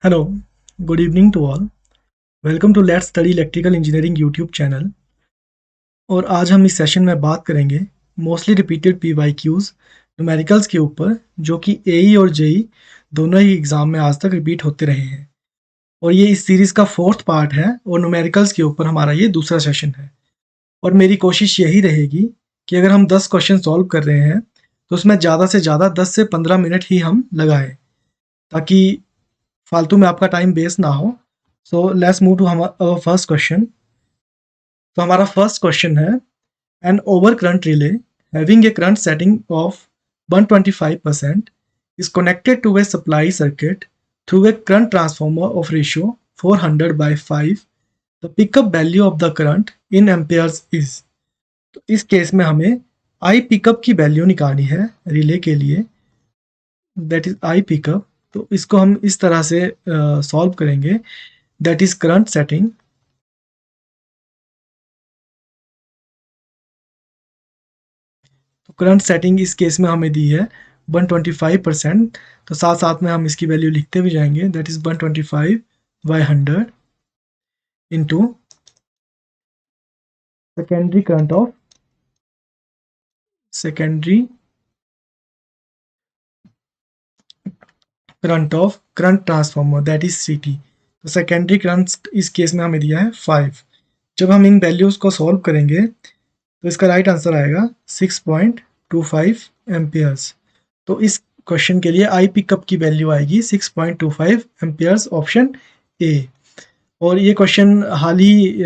Hello, good evening to all. Welcome to let's study electrical engineering YouTube channel. और आज हम इस session में बात करेंगे मोस्टली रिपीटेड पीवाईक्यूज न्यूमेरिकल्स के ऊपर, जो कि एई और जेई दोनों ही एग्जाम में आज तक रिपीट होते रहे हैं। और ये इस सीरीज का फोर्थ पार्ट है और न्यूमेरिकल्स के ऊपर हमारा ये दूसरा सेशन है। और मेरी कोशिश यही रहेगी कि अगर हम 10 क्वेश्चन सॉल्व कर रहे हैं तो उसमें ज़्यादा से ज़्यादा 10 से 15 मिनट ही हम लगाएं, ताकि फालतू में आपका टाइम वेस्ट ना हो। So let's move to our first question. तो हमारा फर्स्ट क्वेश्चन है, an over current relay having a current setting of 125% is connected to a supply circuit through a current transformer of ratio 400 by 5. The pickup value of the current in amperes is। तो इस case में हमें आई pickup की value निकालनी है relay के लिए, that is I pickup. तो इसको हम इस तरह से सॉल्व करेंगे, दैट इज करंट सेटिंग। तो करंट सेटिंग इस केस में हमें दी है 125%। तो साथ साथ में हम इसकी वैल्यू लिखते भी जाएंगे, that is 125 by 100 into secondary current of current transformer, that is C T. तो सेकेंडरी करंट इस केस में हमें दिया है 5। जब हम इन वैल्यूज को सॉल्व करेंगे तो इसका राइट आंसर आएगा 6.25 एम्पियर्स। तो इस क्वेश्चन के लिए आई पिकअप की वैल्यू आएगी 6.25 एम्पियर्स, ऑप्शन ए। और ये क्वेश्चन हाल ही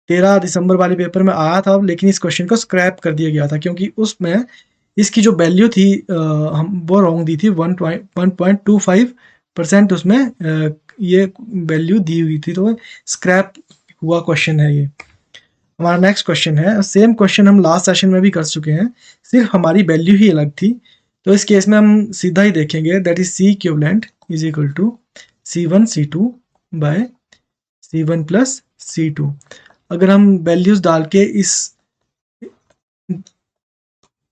13 दिसंबर वाले पेपर में आया था, लेकिन इस क्वेश्चन को स्क्रैप कर दिया गया था क्योंकि उसमें इसकी जो वैल्यू थी हम वो रॉन्ग दी थी। 1.25% उसमें ये वैल्यू दी हुई थी, तो स्क्रैप हुआ क्वेश्चन है ये। हमारा नेक्स्ट क्वेश्चन है, सेम क्वेश्चन हम लास्ट सेशन में भी कर चुके हैं, सिर्फ हमारी वैल्यू ही अलग थी। तो इस केस में हम सीधा ही देखेंगे, that is C equivalent is equal to C1 C2 by C1 plus C2। अगर हम वैल्यूज डाल के इस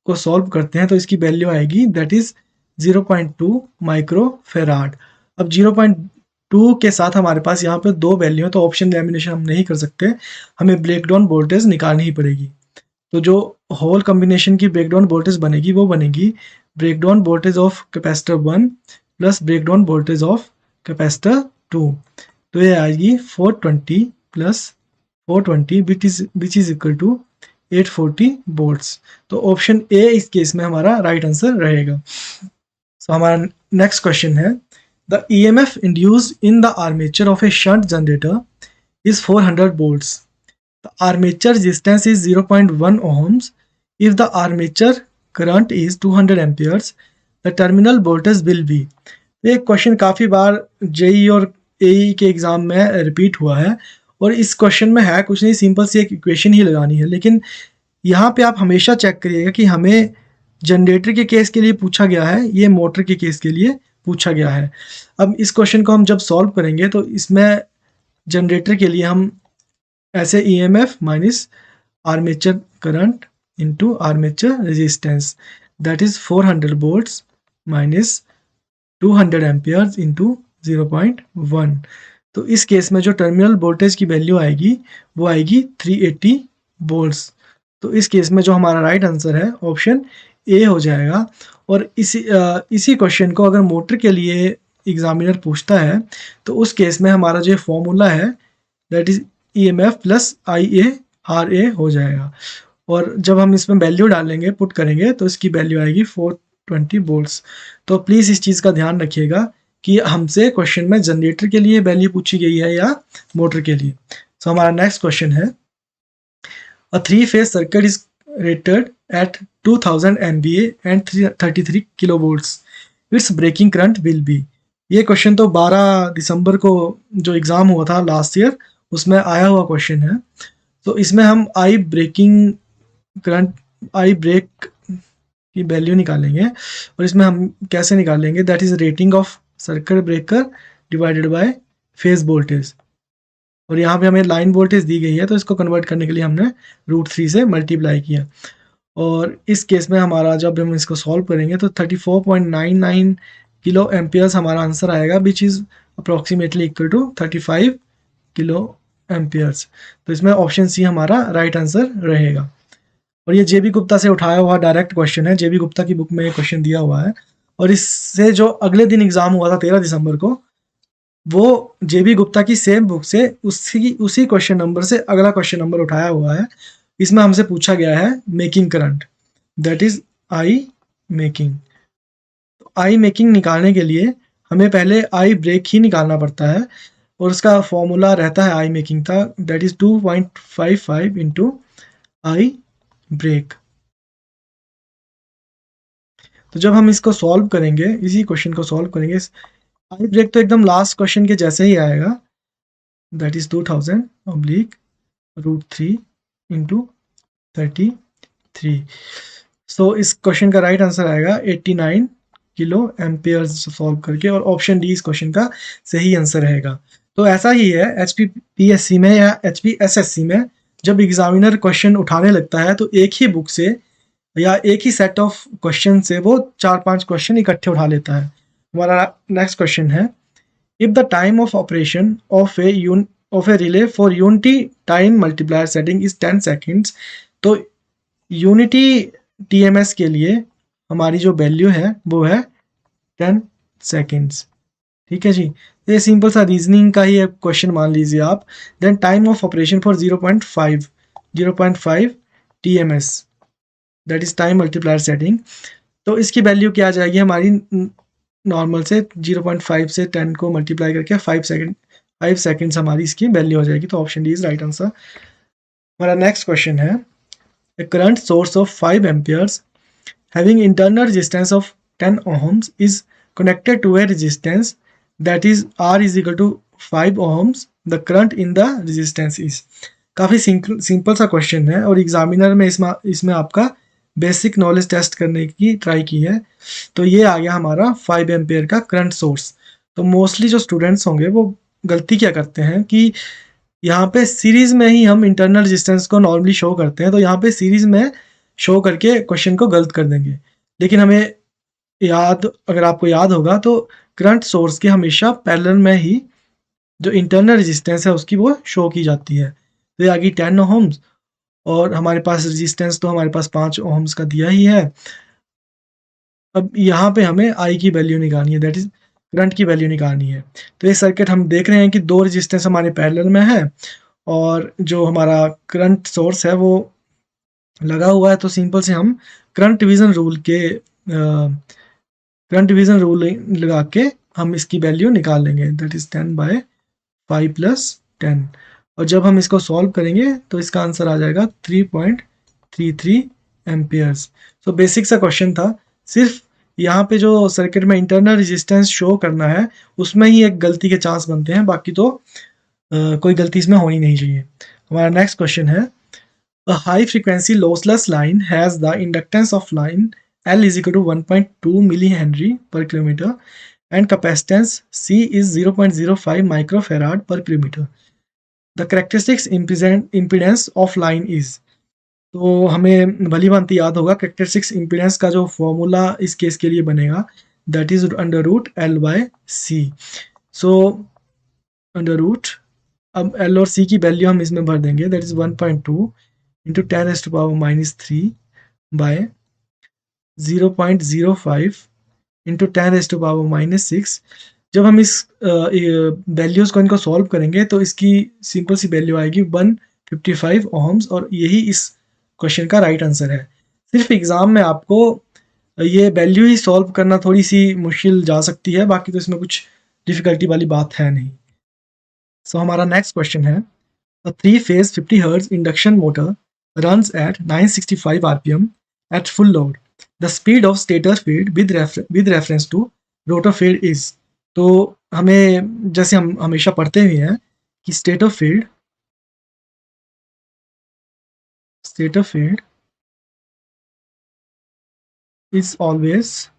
को सॉल्व करते हैं तो इसकी वैल्यू आएगी दैट इज 0.2 माइक्रो फेराड। अब 0.2 के साथ हमारे पास यहाँ पे दो वैल्यू है, तो ऑप्शन एलिमिनेशन हम नहीं कर सकते, हमें ब्रेकडाउन वोल्टेज निकालनी ही पड़ेगी। तो जो होल कॉम्बिनेशन की ब्रेकडाउन वोल्टेज बनेगी वो बनेगी breakdown voltage of capacitor 1 plus breakdown voltage of capacitor 2। तो ये आएगी 420 plus 420 which is equal to 840 volts. तो ऑप्शन ए इस केस में हमारा राइट आंसर रहेगा। सो हमारा नेक्स्ट क्वेश्चन है, the EMF induced in the armature of a shunt generator is 400 volts. The armature resistance is 0.1 ohms. If the armature current is 200 amperes, the terminal voltage will be। ये question काफ़ी बार JEE और एई के exam में repeat हुआ है, और इस question में है कुछ नहीं, सिंपल सी एक इक्वेशन ही लगानी है। लेकिन यहाँ पे आप हमेशा चेक करिएगा कि हमें जनरेटर के केस के लिए पूछा गया है, ये मोटर के केस के लिए पूछा गया है। अब इस क्वेश्चन को हम जब सॉल्व करेंगे तो इसमें जनरेटर के लिए हम ऐसे EMF minus armature current into armature resistance, that is 400 volts minus 200 amperes into 0.1। तो इस केस में जो टर्मिनल वोल्टेज की वैल्यू आएगी वो आएगी 380 वोल्ट्स। तो इस केस में जो हमारा राइट आंसर है ऑप्शन ए हो जाएगा। और इसी क्वेश्चन को अगर मोटर के लिए एग्जामिनर पूछता है तो उस केस में हमारा जो फॉर्मूला है that is EMF plus IA हो जाएगा। और जब हम इसमें वैल्यू डालेंगे, पुट करेंगे, तो इसकी वैल्यू आएगी 420 वोल्ट्स। तो प्लीज़ इस चीज़ का ध्यान रखिएगा कि हमसे क्वेश्चन में जनरेटर के लिए वैल्यू पूछी गई है या मोटर के लिए। सो हमारा नेक्स्ट क्वेश्चन है, a 3-phase circuit is rated at 2000 MVA and 33 kilovolts, its breaking current will be. ये क्वेश्चन तो 12 दिसंबर को जो एग्ज़ाम हुआ था लास्ट ईयर उसमें आया हुआ क्वेश्चन है। तो इसमें हम आई ब्रेक की वैल्यू निकालेंगे, और इसमें हम कैसे निकालेंगे, that is rating of circuit breaker divided by phase voltage. और यहाँ पे हमें लाइन वोल्टेज दी गई है, तो इसको कन्वर्ट करने के लिए हमने √3 से मल्टीप्लाई किया। और इस केस में हमारा जब हम इसको सॉल्व करेंगे तो 34.99 किलो एम्पियर्स हमारा आंसर आएगा, which is approximately equal to 35 kilo amperes. तो इसमें ऑप्शन सी हमारा राइट आंसर रहेगा। और ये जेबी गुप्ता से उठाया हुआ डायरेक्ट क्वेश्चन है, जेबी गुप्ता की बुक में ये क्वेश्चन दिया हुआ है। और इससे जो अगले दिन एग्जाम हुआ था 13 दिसंबर को, वो जेबी गुप्ता की सेम बुक से उसी क्वेश्चन नंबर से अगला क्वेश्चन नंबर उठाया हुआ है। इसमें हमसे पूछा गया है making current, that is I making. I making निकालने के लिए हमें पहले आई ब्रेक ही निकालना पड़ता है, और उसका फॉर्मूला रहता है आई मेकिंग का, that is 2.55 into I break. तो जब हम इसको सॉल्व करेंगे, इसी क्वेश्चन को सॉल्व करेंगे, आई ब्रेक तो एकदम लास्ट क्वेश्चन के जैसे ही आएगा, दैट इज 2000 ऑब्लिक √3 इंटू 33। सो इस क्वेश्चन का राइट आंसर आएगा 89 किलो एम्पियर सॉल्व करके, और ऑप्शन डी इस क्वेश्चन का सही आंसर रहेगा। तो ऐसा ही है HPPSC में या HPSSC में, जब एग्जामिनर क्वेश्चन उठाने लगता है तो एक ही बुक से या एक ही सेट ऑफ क्वेश्चन से वो 4-5 क्वेश्चन इकट्ठे उठा लेता है। हमारा नेक्स्ट क्वेश्चन है, if the time of operation of A relay for unity time multiplier setting is 10 seconds, तो यूनिटी TMS के लिए हमारी जो वैल्यू है वो है 10 सेकेंड्स। ठीक है जी, ये सिंपल सा रीजनिंग का ही एक क्वेश्चन मान लीजिए आप। Then time of operation for 0.5 TMS, that is time multiplier setting. तो इसकी वैल्यू क्या आ जाएगी हमारी, नॉर्मल से 0.5 से 10 को मल्टीप्लाई करके 5 सेकेंड्स हमारी इसकी वैल्यू हो जाएगी। तो option D is right answer. हमारा नेक्स्ट क्वेश्चन है, a current source of 5 amperes having internal resistance of 10 ohms is connected to a resistance that is R is equal to 5 ohms. The current in the resistance is। काफ़ी simple सा question है, और examiner में इसमें आपका basic knowledge test करने की try की है। तो ये आ गया हमारा 5 एम्पेयर का करंट सोर्स। तो मोस्टली जो स्टूडेंट्स होंगे वो गलती क्या करते हैं कि यहाँ पे सीरीज में ही हम इंटरनल रेजिस्टेंस को नॉर्मली शो करते हैं, तो यहाँ पे सीरीज में शो करके क्वेश्चन को गलत कर देंगे। लेकिन हमें अगर आपको याद होगा तो करंट सोर्स के हमेशा पैरेलल में ही जो इंटरनल रेजिस्टेंस है उसकी वो शो की जाती है। तो ये आ गई 10 ओहम्स, और हमारे पास रेजिस्टेंस तो हमारे पास 5 ओहम्स का दिया ही है। अब यहाँ पे हमें आई की वैल्यू निकालनी है, दैट इज करंट की वैल्यू निकालनी है। तो ये सर्किट हम देख रहे हैं कि दो रेजिस्टेंस हमारे पैरेलल में है, और जो हमारा करंट सोर्स है वो लगा हुआ है। तो सिंपल से हम करंट डिवीजन रूल लगा के हम इसकी वैल्यू निकाल लेंगे, दैट इज 10/5 + 10। और जब हम इसको सॉल्व करेंगे तो इसका आंसर आ जाएगा 3.33 एम्पियर्स। सो बेसिक सा क्वेश्चन था, सिर्फ यहाँ पे जो सर्किट में इंटरनल रेजिस्टेंस शो करना है उसमें ही एक गलती के चांस बनते हैं, बाकी तो कोई गलती इसमें होनी नहीं चाहिए। हमारा नेक्स्ट क्वेश्चन है, a high frequency lossless line has the inductance of line L is equal to 1.2 millihenry per kilometer and capacitance C is 0.05 microfarad per kilometer. The characteristics impedance of line is। तो हमें भली भांति याद होगा characteristics impedance का जो formula इस case के लिए बनेगा, that is √L/C। So under root, अब L और C की वैल्यू हम इसमें भर देंगे, that is 1.2 into 10⁻³ by 0.05 into 10⁻⁻6। जब हम इस वैल्यूज़ को इनको सॉल्व करेंगे तो इसकी सिंपल सी वैल्यू आएगी 155 ओहम्स, और यही इस क्वेश्चन का राइट आंसर है। सिर्फ एग्ज़ाम में आपको ये वैल्यू ही सॉल्व करना थोड़ी सी मुश्किल जा सकती है, बाकी तो इसमें कुछ डिफ़िकल्टी वाली बात है नहीं। सो हमारा नेक्स्ट क्वेश्चन है, a 3-phase 50 Hz induction motor runs at 965 rpm at full load. The speed of stator field with reference to rotor field is। तो हमें जैसे हम हमेशा पढ़ते हुए हैं कि stator field is always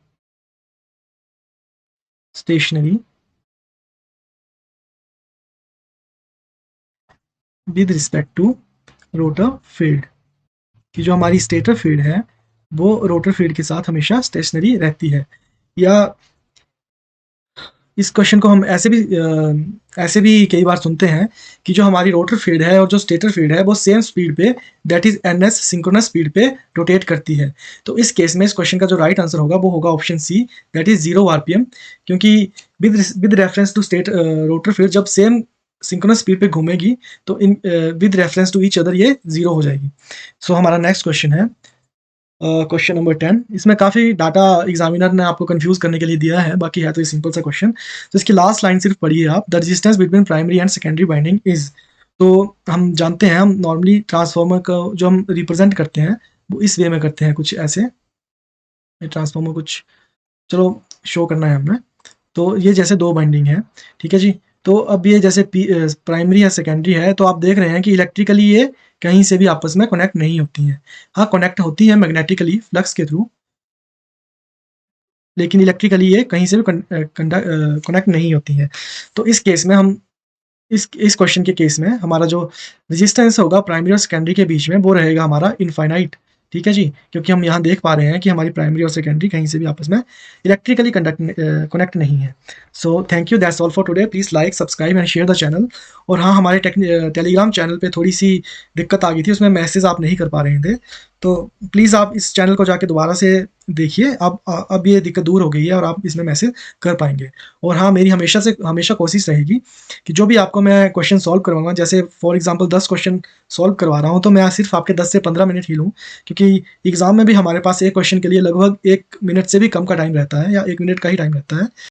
stationary with respect to rotor field, कि जो हमारी स्टेटर फील्ड है वो रोटर फील्ड के साथ हमेशा स्टेशनरी रहती है। या इस क्वेश्चन को हम ऐसे भी कई बार सुनते हैं कि जो हमारी रोटर फील्ड है और जो स्टेटर फील्ड है वो सेम स्पीड पे, that is ns synchronous speed पे रोटेट करती है। तो इस केस में इस क्वेश्चन का जो राइट आंसर होगा वो होगा option C, that is 0 RPM, क्योंकि with reference to state rotor field जब सेम सिंक्रोनस स्पीड पे घूमेगी तो इन with reference to each other ये 0 हो जाएगी। सो हमारा नेक्स्ट क्वेश्चन है क्वेश्चन नंबर 10। इसमें काफ़ी डाटा एग्जामिनर ने आपको कंफ्यूज करने के लिए दिया है, बाकी है तो ये सिंपल सा क्वेश्चन। तो इसकी लास्ट लाइन सिर्फ पढ़िए आप, the resistance between primary and secondary binding is. तो हम जानते हैं, हम नॉर्मली ट्रांसफार्मर का जो हम रिप्रेजेंट करते हैं वो इस वे में करते हैं, कुछ ऐसे। ट्रांसफार्मर कुछ चलो शो करना है हमने। तो ये जैसे दो बाइंडिंग है, ठीक है जी। तो अब ये जैसे प्राइमरी या सेकेंडरी है, तो आप देख रहे हैं कि इलेक्ट्रिकली ये कहीं से भी आपस में कनेक्ट नहीं होती हैं। हाँ, कनेक्ट होती है मैग्नेटिकली फ्लक्स के थ्रू, लेकिन इलेक्ट्रिकली ये कहीं से भी कनेक्ट नहीं होती हैं। तो इस केस में हम इस क्वेश्चन के केस में हमारा जो रेजिस्टेंस होगा प्राइमरी और सेकेंडरी के बीच में वो रहेगा हमारा इनफाइनाइट, ठीक है जी। क्योंकि हम यहाँ देख पा रहे हैं कि हमारी प्राइमरी और सेकेंडरी कहीं से भी आपस में इलेक्ट्रिकली कनेक्ट नहीं है। So thank you, that's all for today. Please like, subscribe and share the channel. और हाँ, हमारे टेलीग्राम चैनल पे थोड़ी सी दिक्कत आ गई थी, उसमें मैसेज आप नहीं कर पा रहे थे, तो प्लीज़ आप इस चैनल को जाके दोबारा से देखिए। अब ये दिक्कत दूर हो गई है और आप इसमें मैसेज कर पाएंगे। और हाँ, मेरी हमेशा कोशिश रहेगी कि जो भी आपको मैं क्वेश्चन सॉल्व करवाऊंगा, जैसे फॉर एग्जांपल 10 क्वेश्चन सॉल्व करवा रहा हूँ, तो मैं सिर्फ आपके 10 से 15 मिनट ही लूँ, क्योंकि एग्जाम में भी हमारे पास एक क्वेश्चन के लिए लगभग 1 मिनट से भी कम का टाइम रहता है, या 1 मिनट का ही टाइम रहता है।